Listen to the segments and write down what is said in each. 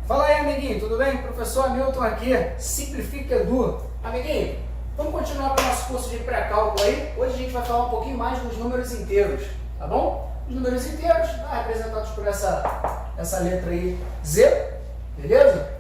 Fala aí, amiguinho, tudo bem? Professor Hamilton aqui, Simplifica Edu. Amiguinho, vamos continuar com o nosso curso de pré-cálculo aí. Hoje a gente vai falar um pouquinho mais dos números inteiros, tá bom? Os números inteiros, representados por essa letra aí, Z, beleza?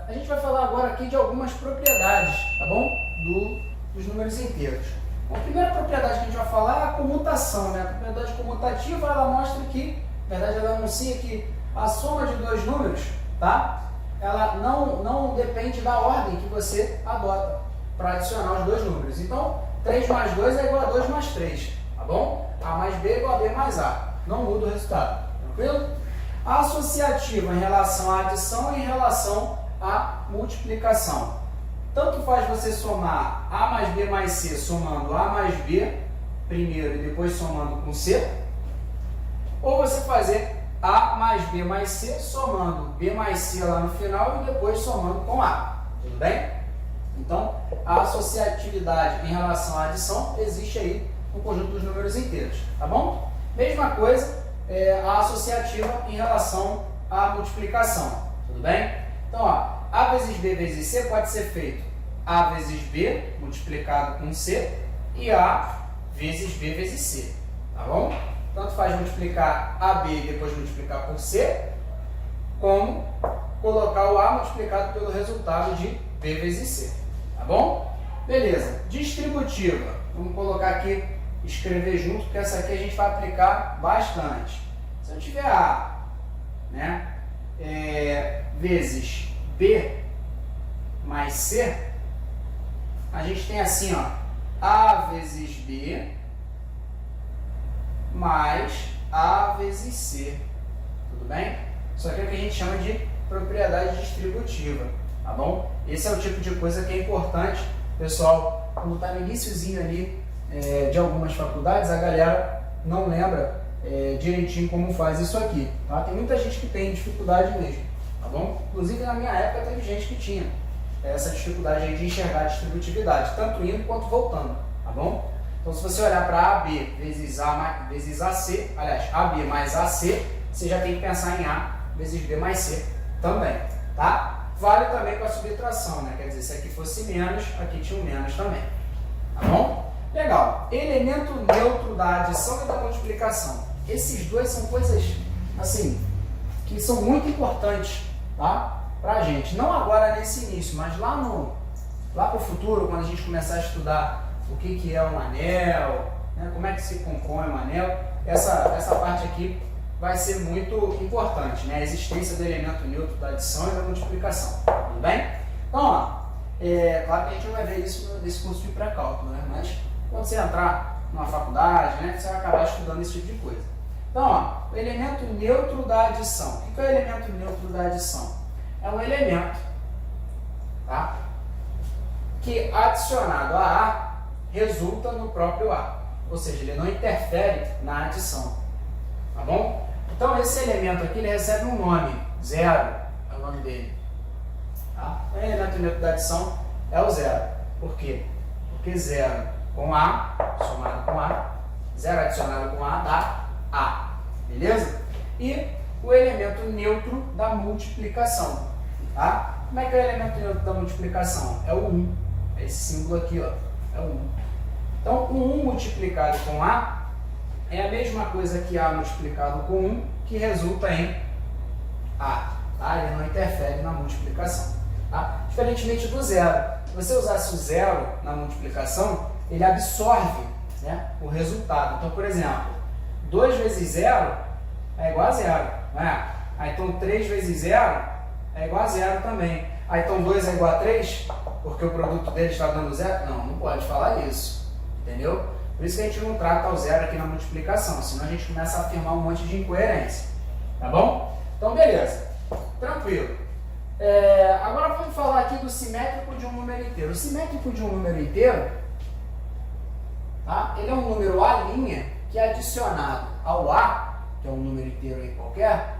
A gente vai falar agora aqui de algumas propriedades, tá bom? Dos números inteiros. Bom, a primeira propriedade que a gente vai falar é a comutação, né? A propriedade comutativa, ela mostra que, na verdade, ela anuncia que a soma de dois números, tá? Ela não depende da ordem que você adota para adicionar os dois números. Então, 3 mais 2 é igual a 2 mais 3, tá bom? A mais B é igual a B mais A. Não muda o resultado, tranquilo? A associativa em relação à adição e em relação à multiplicação. Tanto faz você somar A mais B mais C somando A mais B primeiro e depois somando com C, ou você fazer A mais B mais C somando B mais C lá no final e depois somando com A. Tudo bem? Então, a associatividade em relação à adição existe aí no conjunto dos números inteiros, tá bom? Mesma coisa, a associativa em relação à multiplicação, tudo bem? Então, ó, A vezes B vezes C pode ser feito A vezes B multiplicado com C e A vezes B vezes C, tá bom? Tanto faz multiplicar AB e depois multiplicar por C, como colocar o A multiplicado pelo resultado de B vezes C, tá bom? Beleza, distributiva, vamos colocar aqui, escrever junto, porque essa aqui a gente vai aplicar bastante. Se eu tiver A, né, vezes B mais C, a gente tem assim, ó, A vezes B mais A vezes C, tudo bem? Isso aqui é o que a gente chama de propriedade distributiva, tá bom? Esse é o tipo de coisa que é importante, pessoal, quando está no iniciozinho ali de algumas faculdades, a galera não lembra direitinho como faz isso aqui, tá? Tem muita gente que tem dificuldade mesmo, tá bom? Inclusive na minha época teve gente que tinha essa dificuldade aí de enxergar a distributividade, tanto indo quanto voltando, tá bom? Então, se você olhar para AB vezes AC, aliás, AB mais AC, você já tem que pensar em A vezes B mais C também, tá? Vale também com a subtração, né? Quer dizer, se aqui fosse menos, aqui tinha um menos também, tá bom? Legal. Elemento neutro da adição e da multiplicação. Esses dois são coisas, assim, que são muito importantes, tá? Pra gente. Não agora nesse início, mas lá pro futuro, quando a gente começar a estudar o que é um anel, né, como é que se compõe um anel, essa parte aqui vai ser muito importante, né, a existência do elemento neutro da adição e da multiplicação, tudo bem? Então, ó, claro que a gente não vai ver isso nesse curso de pré-cálculo, né, mas quando você entrar numa faculdade, né, você vai acabar estudando esse tipo de coisa. Então, ó, o elemento neutro da adição. O que é o elemento neutro da adição? É um elemento, tá, que adicionado a A resulta no próprio A, ou seja, ele não interfere na adição, tá bom? Então esse elemento aqui ele recebe um nome, zero é o nome dele, tá? O elemento neutro da adição é o zero. Por quê? Porque zero com A somado com A, zero adicionado com A dá A, beleza? E o elemento neutro da multiplicação, tá? Como é que é o elemento neutro da multiplicação? É o 1, é esse símbolo aqui, ó, é o 1. Então, o 1 multiplicado com A é a mesma coisa que A multiplicado com 1, que resulta em A, tá? Ele não interfere na multiplicação, tá? Diferentemente do zero. Se você usasse o zero na multiplicação, ele absorve, né, o resultado. Então, por exemplo, 2 vezes 0 é igual a 0, não é? Então, 3 vezes 0 é igual a 0 também. Então, 2 é igual a 3, porque o produto dele está dando 0? Não pode falar isso. Entendeu? Por isso que a gente não trata o zero aqui na multiplicação, senão a gente começa a afirmar um monte de incoerência. Tá bom? Então, beleza. Tranquilo. Agora vamos falar aqui do simétrico de um número inteiro. O simétrico de um número inteiro, tá? Ele é um número A' que é adicionado ao A, que é um número inteiro aí qualquer,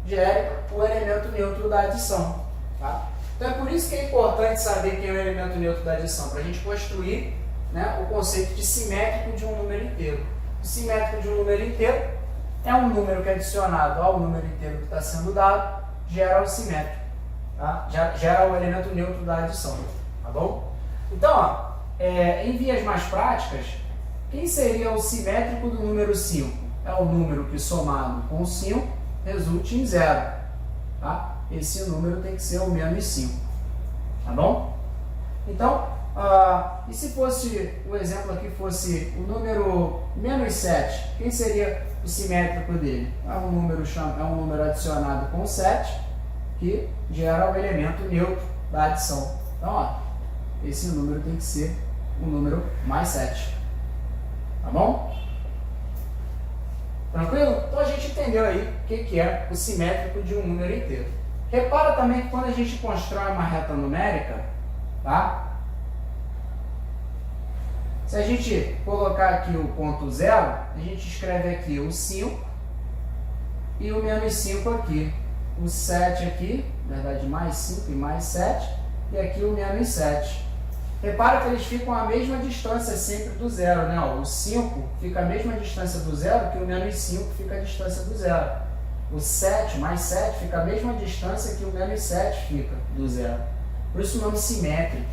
gere o elemento neutro da adição. Tá? Então é por isso que é importante saber quem é o elemento neutro da adição, para a gente construir, né, o conceito de simétrico de um número inteiro. O simétrico de um número inteiro é um número que é adicionado ao número inteiro que está sendo dado, gera o simétrico, tá? Gera o elemento neutro da adição, tá bom? Então, ó, em vias mais práticas, quem seria o simétrico do número 5? É o número que somado com 5 resulte em 0, tá? Esse número tem que ser o menos 5, tá bom? Então, e se fosse, o exemplo aqui fosse o número menos 7, quem seria o simétrico dele? É um número adicionado com 7, que gera o elemento neutro da adição. Então, ó, esse número tem que ser o número mais 7. Tá bom? Tranquilo? Então a gente entendeu aí o que é o simétrico de um número inteiro. Repara também que quando a gente constrói uma reta numérica, tá? Se a gente colocar aqui o ponto 0, a gente escreve aqui o 5 e o menos 5 aqui. O 7 aqui, na verdade mais 5 e mais 7, e aqui o menos 7. Repara que eles ficam à mesma distância sempre do zero, né? O 5 fica à mesma distância do zero que o menos 5 fica à distância do zero. O 7 mais 7 fica à mesma distância que o menos 7 fica do zero. Por isso o nome simétrico,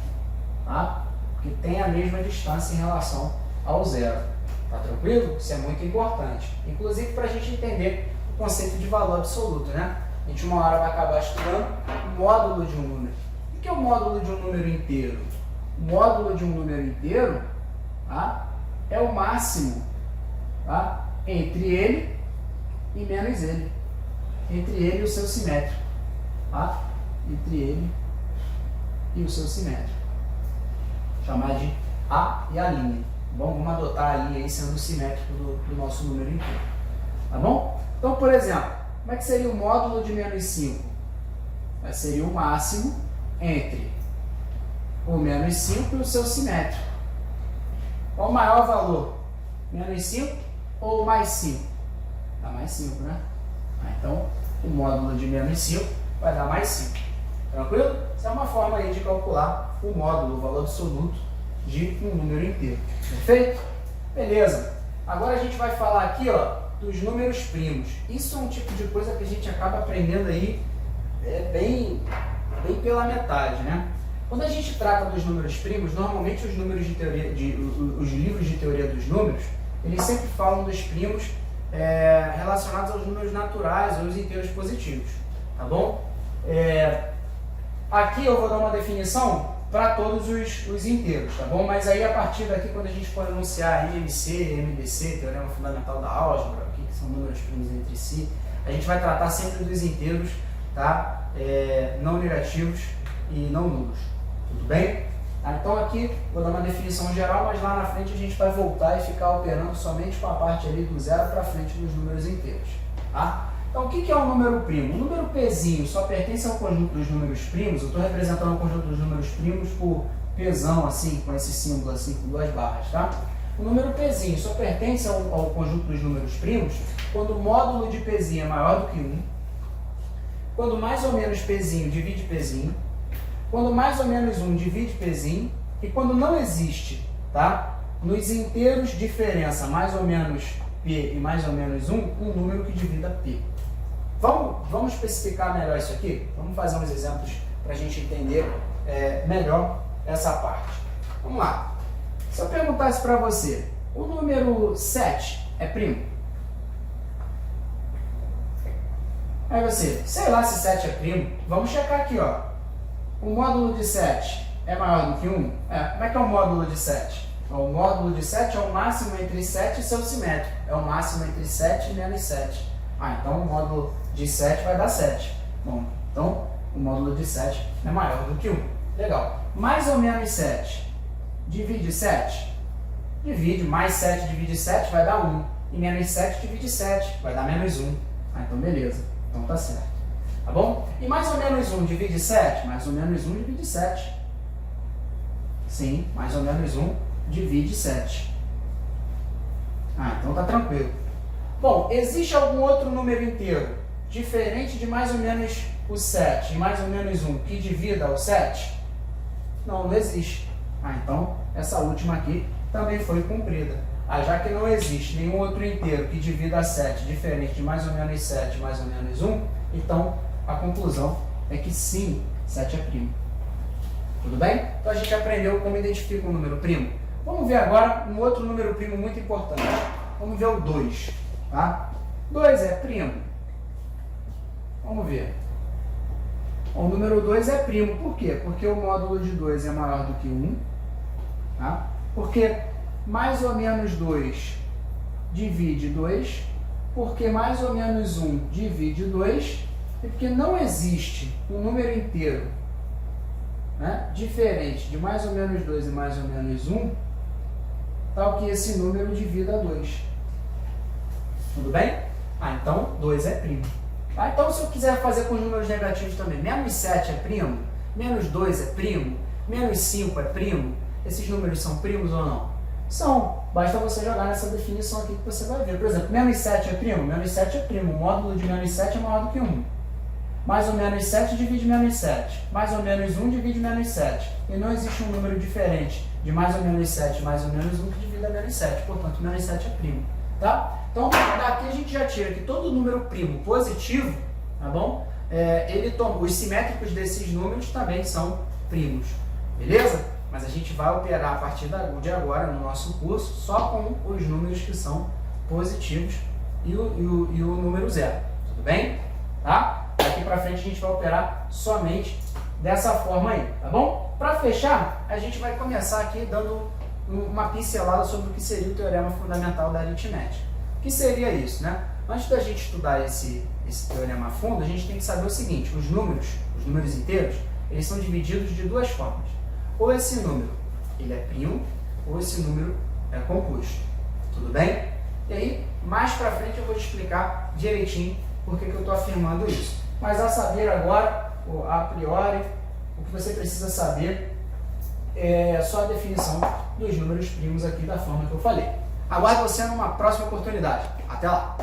tá? Porque tem a mesma distância em relação ao zero. Tá tranquilo? Isso é muito importante. Inclusive para a gente entender o conceito de valor absoluto, né? A gente uma hora vai acabar estudando o módulo de um número. O que é o módulo de um número inteiro? O módulo de um número inteiro, tá, é o máximo, tá, entre ele e menos ele. Entre ele e o seu simétrico. Tá? Entre ele e o seu simétrico. Chamar de A e a linha. Bom, vamos adotar a linha aí sendo o simétrico do nosso número inteiro. Tá bom? Então, por exemplo, como é que seria o módulo de menos 5? Seria o máximo entre o menos 5 e o seu simétrico. Qual o maior valor? Menos 5 ou mais 5? Dá mais 5, né? Então, o módulo de menos 5 vai dar mais 5. Tranquilo? Essa é uma forma aí de calcular o módulo, o valor absoluto de um número inteiro. Perfeito? Beleza. Agora a gente vai falar aqui, ó, dos números primos. Isso é um tipo de coisa que a gente acaba aprendendo aí bem pela metade, né? Quando a gente trata dos números primos, normalmente os números de teoria, os livros de teoria dos números, eles sempre falam dos primos relacionados aos números naturais ou os inteiros positivos, tá bom? Aqui eu vou dar uma definição para todos os inteiros, tá bom? Mas aí a partir daqui, quando a gente for anunciar IMC, MDC, Teorema Fundamental da Álgebra, o que são números primos entre si, a gente vai tratar sempre dos inteiros, tá? Não negativos e não nulos, tudo bem? Então aqui vou dar uma definição geral, mas lá na frente a gente vai voltar e ficar operando somente com a parte ali do zero para frente dos números inteiros, tá? Então o que é um número primo? O número Pzinho só pertence ao conjunto dos números primos. Eu estou representando o conjunto dos números primos por Pzão, assim, com esse símbolo assim, com duas barras, tá? O número Pzinho só pertence ao conjunto dos números primos quando o módulo de Pzinho é maior do que 1, quando mais ou menos Pzinho divide Pzinho, quando mais ou menos 1 divide Pzinho, e quando não existe, tá? Nos inteiros diferença mais ou menos P e mais ou menos 1, um número que divida P. Vamos especificar melhor isso aqui? Vamos fazer uns exemplos para a gente entender melhor essa parte. Vamos lá. Se eu perguntasse para você, o número 7 é primo? Aí você, sei lá se 7 é primo. Vamos checar aqui, ó. O módulo de 7 é maior do que 1? Como é que é o módulo de 7? O módulo de 7 é o máximo entre 7 e seu simétrico. É o máximo entre 7 e menos 7. Então o módulo de 7 vai dar 7. Bom, então o módulo de 7 é maior do que 1. Legal. Mais ou menos 7 divide 7? Divide. Mais 7 divide 7 vai dar 1. E menos 7 divide 7 vai dar menos 1. Então beleza. Então tá certo. Tá bom? E mais ou menos 1 divide 7? Mais ou menos 1 divide 7. Sim, mais ou menos 1 divide 7. Então tá tranquilo. Bom, existe algum outro número inteiro diferente de mais ou menos o 7 e mais ou menos 1 que divida o 7? Não existe. Então essa última aqui também foi cumprida. já que não existe nenhum outro inteiro que divida 7 diferente de mais ou menos 7 mais ou menos 1, então a conclusão é que sim, 7 é primo. Tudo bem? Então a gente aprendeu como identifica um número primo. Vamos ver agora um outro número primo muito importante. Vamos ver o 2. Tá? 2 é primo. Vamos ver. O número 2 é primo. Por quê? Porque o módulo de 2 é maior do que 1. Tá? Porque mais ou menos 2 divide 2. Porque mais ou menos 1 divide 2. E porque não existe um número inteiro, né, diferente de mais ou menos 2 e mais ou menos 1, tal que esse número divida 2. Tudo bem? Então 2 é primo. Tá? Então se eu quiser fazer com os números negativos também, menos 7 é primo, menos 2 é primo, menos 5 é primo, esses números são primos ou não? São. Basta você jogar nessa definição aqui que você vai ver. Por exemplo, menos 7 é primo? Menos 7 é primo. O módulo de menos 7 é maior do que 1. Mais ou menos 7 divide menos 7. Mais ou menos 1 divide menos 7. E não existe um número diferente de mais ou menos 7 mais ou menos 1 que divida menos 7. Portanto, menos 7 é primo. Tá? Então, daqui a gente já tira que todo número primo positivo, tá bom? Os simétricos desses números também são primos. Beleza? Mas a gente vai operar a partir de agora, no nosso curso, só com os números que são positivos e o número zero. Tudo bem? Tá? Daqui para frente a gente vai operar somente dessa forma aí, tá bom? Para fechar, a gente vai começar aqui dando uma pincelada sobre o que seria o teorema fundamental da aritmética. O que seria isso, né? Antes da gente estudar esse teorema a fundo, a gente tem que saber o seguinte: os números inteiros, eles são divididos de duas formas. Ou esse número ele é primo, ou esse número é composto. Tudo bem? E aí, mais para frente eu vou te explicar direitinho por que eu estou afirmando isso. Mas a saber agora, a priori, o que você precisa saber é só a definição dos números primos aqui da forma que eu falei. Aguardo você numa próxima oportunidade. Até lá!